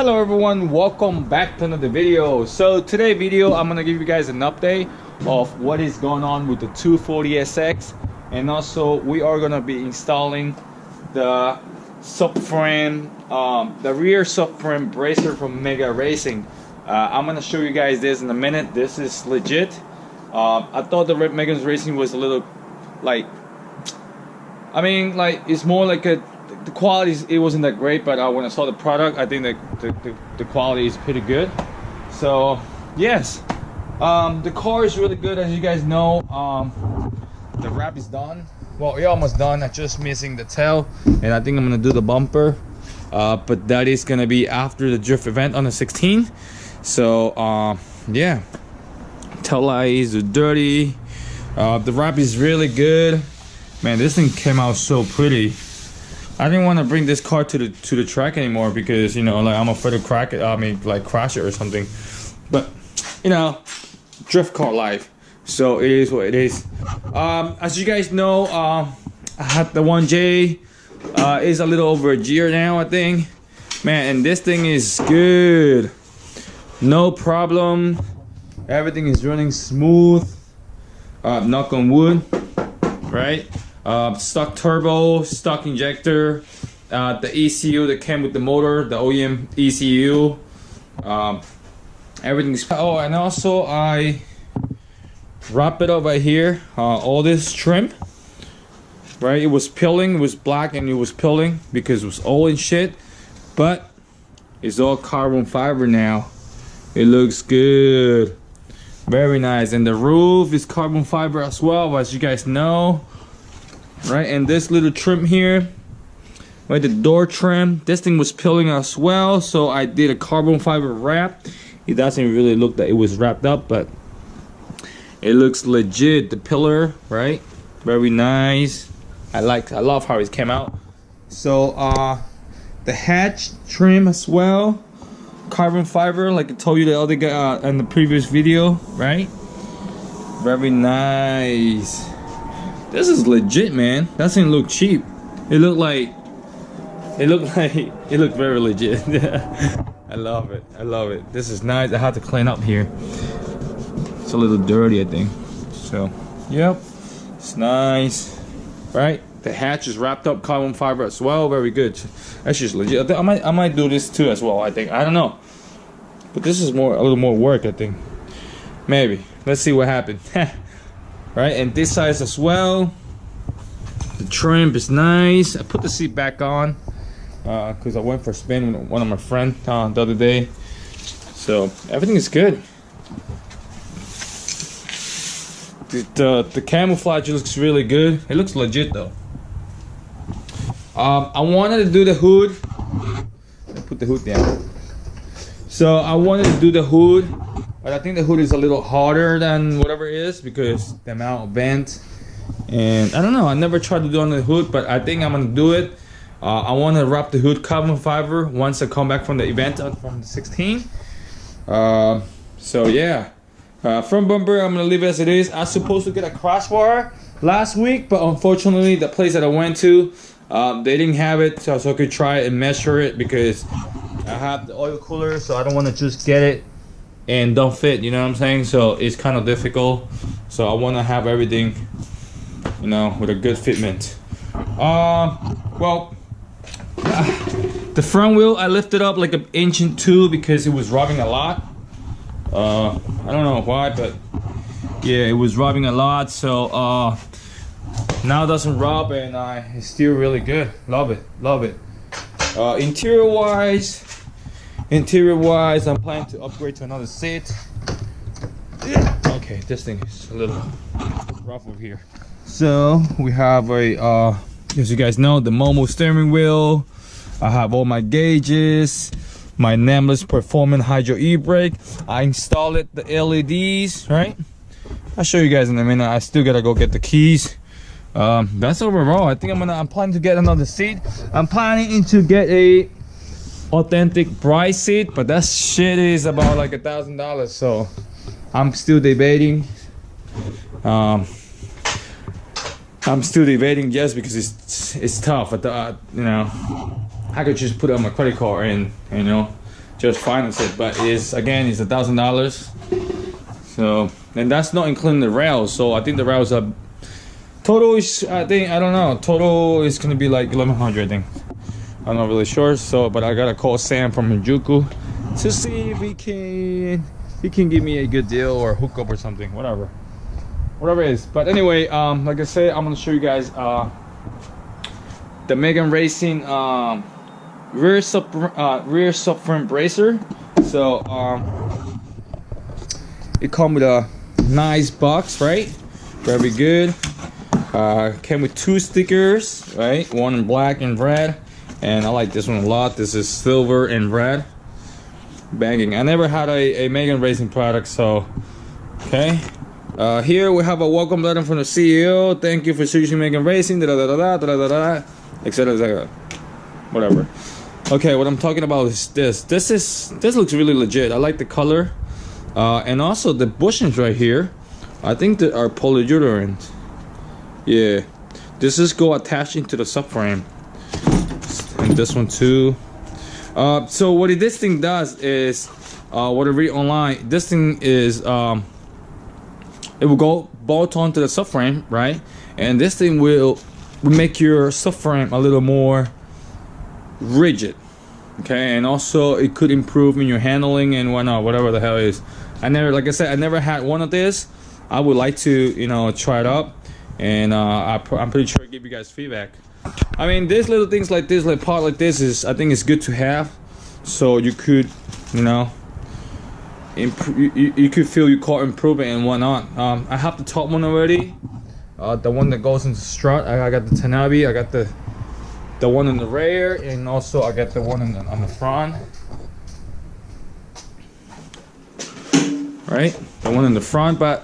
Hello everyone, welcome back to another video. So today video I'm gonna give you guys an update of what is going on with the 240SX, and also we are gonna be installing the subframe, the rear subframe bracer from MegaRacing. I'm gonna show you guys this in a minute. This is legit. I thought the Megan Racing was a little like, it's more like the quality, it wasn't that great, but when I saw the product, I think that the quality is pretty good. So yes, the car is really good. As you guys know, the wrap is done. Well, we're almost done. I'm just missing the tail, and I think I'm gonna do the bumper, but that is gonna be after the drift event on the 16th. So yeah, tail lights are dirty. The wrap is really good. Man, this thing came out so pretty. I didn't want to bring this car to the track anymore because, you know, like, I'm afraid to crack it. Like crash it or something. But, you know, drift car life. So it is what it is. As you guys know, I had the 1J. Is a little over a year now, I think. Man, and this thing is good. No problem. Everything is running smooth. Knock on wood, right? Stock turbo, stock injector, the ECU that came with the motor, the OEM ECU, everything's. Oh, and also I wrap it up right here. All this trim, right? It was peeling, it was black, and it was peeling because it was old and shit. But it's all carbon fiber now. It looks good, very nice. And the roof is carbon fiber as well, as you guys know. Right, and this little trim here, right, the door trim, this thing was peeling as well, so I did a carbon fiber wrap. It doesn't really look that it was wrapped up, but it looks legit. The pillar, right, very nice. I love how it came out. So the hatch trim as well, carbon fiber, like I told you the other guy in the previous video, right? Very nice. This is legit, man. That doesn't look cheap. It looked very legit. I love it. I love it. This is nice. I had to clean up here. It's a little dirty, I think. So, yep. It's nice. Right? The hatch is wrapped up carbon fiber as well. Very good. That's just legit. I might do this too as well, I think. I don't know. But this is a little more work, I think. Maybe. Let's see what happens. Right, and this size as well. The trim is nice. I put the seat back on because I went for a spin with one of my friends the other day. So everything is good. The camouflage looks really good. It looks legit though. I wanted to do the hood. I put the hood down. So I wanted to do the hood, but I think the hood is a little harder than whatever it is because the amount of bent. And I don't know, I never tried to do on the hood, but I think I'm gonna do it. I want to wrap the hood carbon fiber once I come back from the event from the 16th. So yeah, front bumper I'm gonna leave it as it is. I was supposed to get a crossbar last week, but unfortunately the place that I went to, they didn't have it, so I could try and measure it because I have the oil cooler, so I don't want to just get it and don't fit, you know what I'm saying? So it's kind of difficult. So I want to have everything, you know, with a good fitment. Well, the front wheel I lifted up like 1 inch and 2 because it was rubbing a lot. I don't know why, but yeah, it was rubbing a lot. So now it doesn't rub, and it's still really good. Love it, love it. Interior wise, I'm planning to upgrade to another seat. Okay, this thing is a little rough over here. So we have a as you guys know, the Momo steering wheel. I have all my gauges, my nameless performance hydro e-brake. I installed the LEDs, right? I'll show you guys in a minute. I still gotta go get the keys. That's overall. I think I'm planning to get another seat. I'm planning to get a authentic bright seat, but that shit is about like $1,000, so I'm still debating. I'm still debating just because it's tough. But you know, I could just put it on my credit card and, you know, just finance it. But it's $1,000. So, and that's not including the rails. So I think the rails are total is, I don't know, total is gonna be like 1,100, I think. I'm not really sure. So, but I gotta call Sam from Harajuku to see if he can give me a good deal or hook up or something, whatever it is. But anyway, like I said, I'm gonna show you guys the Megan Racing rear subframe bracer. So it comes with a nice box, right? Very good. Came with 2 stickers, right? One in black and red, and I like this one a lot. This is silver and red. Banging. I never had a Megan Racing product, so okay. Here we have a welcome letter from the CEO. Thank you for choosing Megan Racing, etc, etc, whatever. Okay, what I'm talking about is this. This looks really legit. I like the color, and also the bushings right here. I think that are polyurethane. Yeah, this is go attaching to the subframe, and this one too. So what this thing does is, what I read online, this thing is, it will go bolt onto the subframe, right? And this thing will make your subframe a little more rigid, okay? And also it could improve in your handling and whatnot, whatever the hell it is. Like I said, I never had one of this. I would like to, you know, try it out, and I'm pretty sure I'll give you guys feedback. I mean, these little things like this, like part like this, is, I think it's good to have, so you could, you know, you could feel your car improving and whatnot. I have the top one already, the one that goes into strut. I got the Tanabe, I got the one in the rear, and also I got the one on the front. Right, the one in the front, but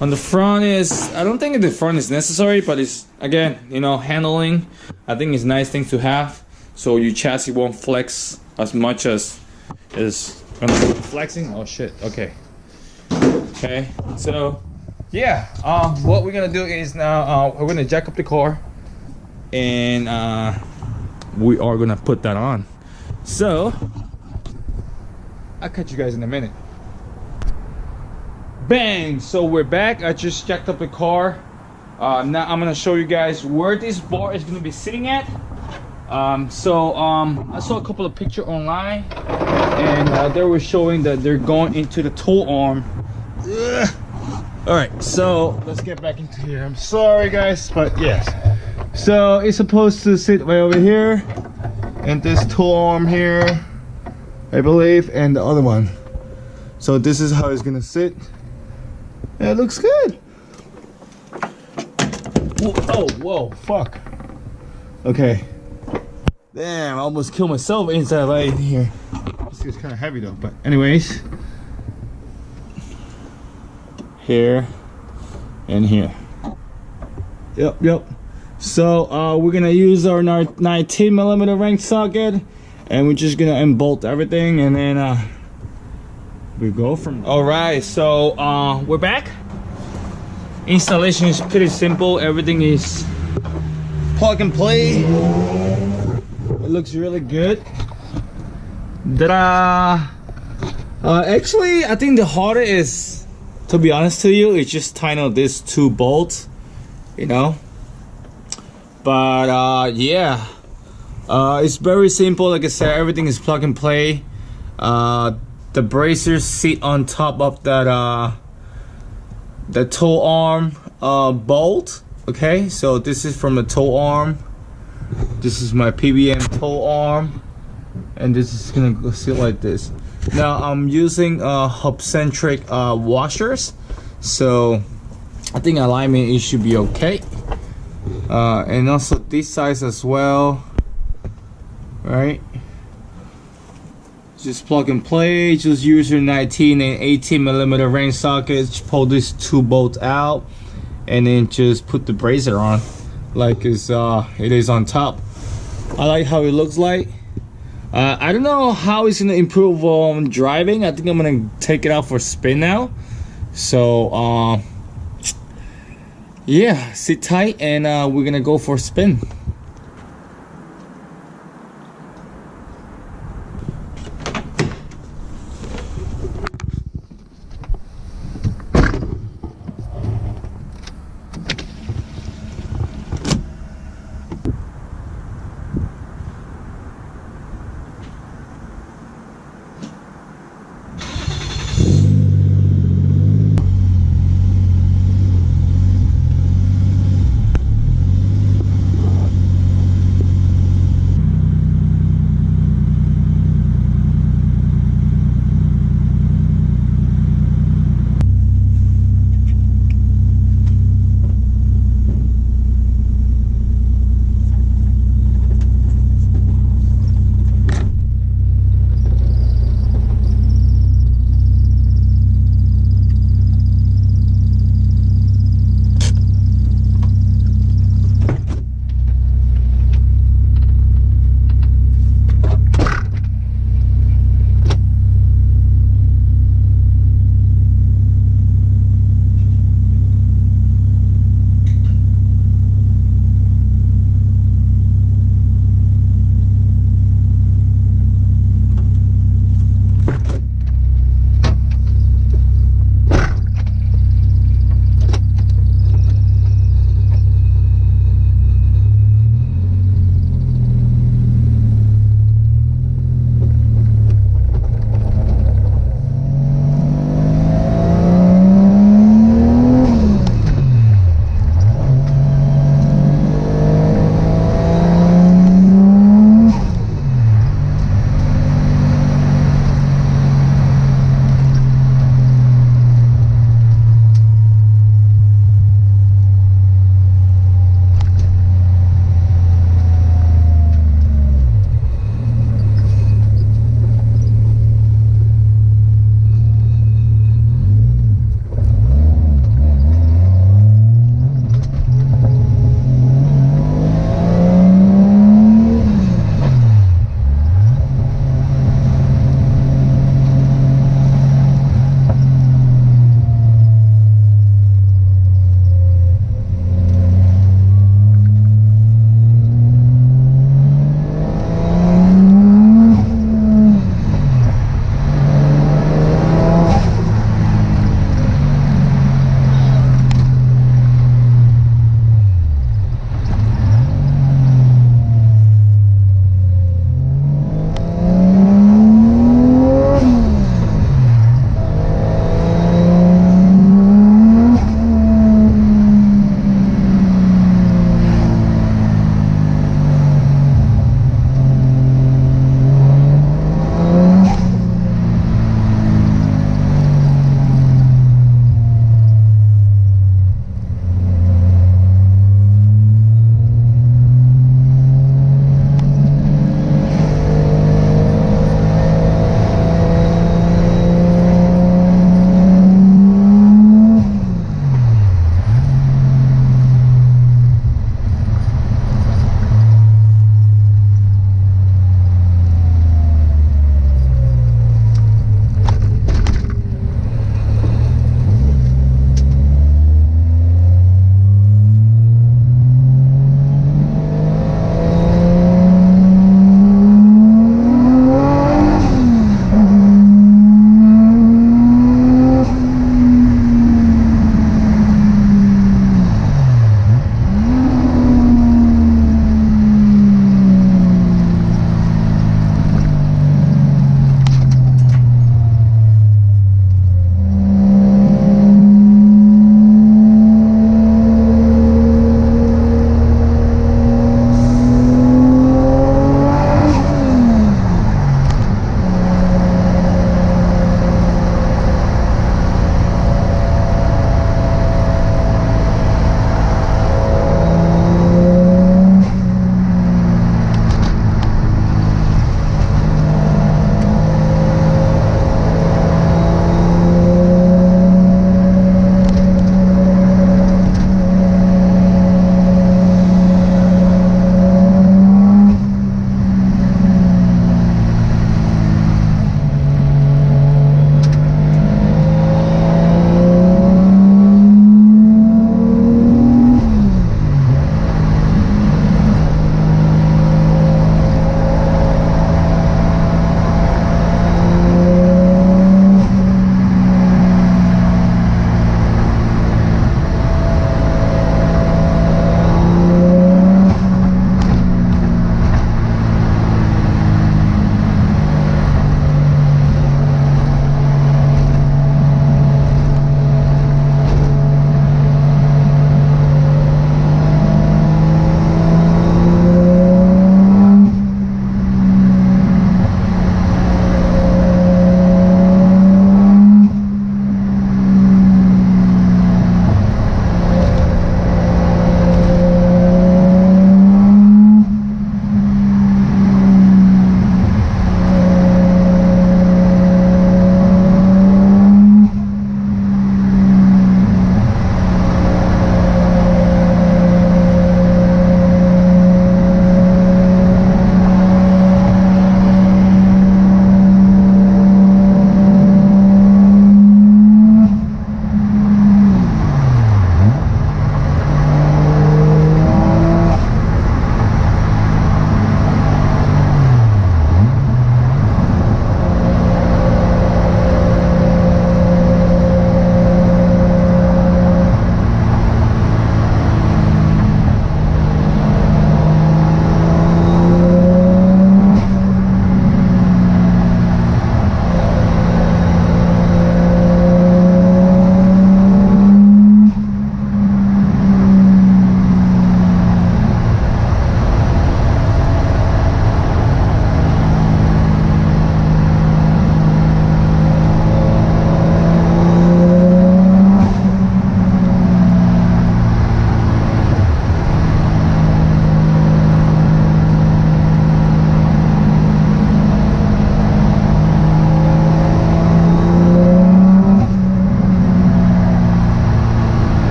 on the front is, I don't think the front is necessary, but it's, again, you know, handling, I think it's a nice thing to have, so your chassis won't flex as much as is flexing. Oh shit. Okay, so yeah, what we're gonna do is now we're gonna jack up the car, and we are gonna put that on. So I'll catch you guys in a minute. Bang! So we're back. I just jacked up the car. Now I'm gonna show you guys where this bar is gonna be sitting at. I saw a couple of pictures online, and they were showing that they're going into the tow arm. All right, so let's get back into here. I'm sorry guys, but yes. So it's supposed to sit right over here, and this tow arm here, I believe, and the other one. So this is how it's gonna sit. It looks good. Oh, whoa, fuck. Okay. Damn, I almost killed myself inside right here. This is kind of heavy though, but anyways. Here and here. Yep. So we're gonna use our 19mm ring socket, and we're just gonna unbolt everything, and then we go from. All right, so we're back. Installation is pretty simple. Everything is plug and play. It looks really good. Actually, I think the harder is, to be honest to you, it's just tying these 2 bolts, you know. But yeah, it's very simple. Like I said, everything is plug and play. The bracers sit on top of that the tow arm bolt. Okay, so this is from the tow arm. This is my PBM tow arm, and this is gonna go sit like this. Now I'm using hub-centric washers, so I think alignment, it should be okay. And also this size as well, right? Just plug and play. Just use your 19 and 18mm ring sockets. Pull these 2 bolts out, and then just put the bracer on like it is on top. I like how it looks like. I don't know how it's gonna improve on driving. I think I'm gonna take it out for a spin now. So yeah, sit tight, and we're gonna go for a spin.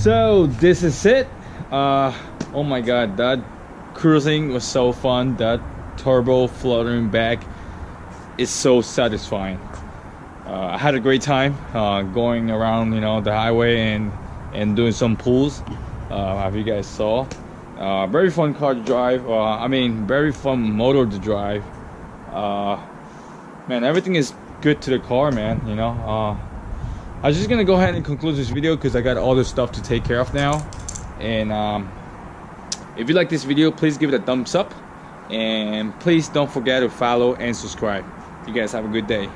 So this is it. Oh my god, that cruising was so fun. That turbo fluttering back is so satisfying. I had a great time going around, you know, the highway and doing some pulls, as you guys saw. Very fun car to drive. I mean, very fun motor to drive. Man, everything is good to the car, man. You know, I was just gonna go ahead and conclude this video because I got all this stuff to take care of now. And if you like this video, please give it a thumbs up, and please don't forget to follow and subscribe. You guys have a good day.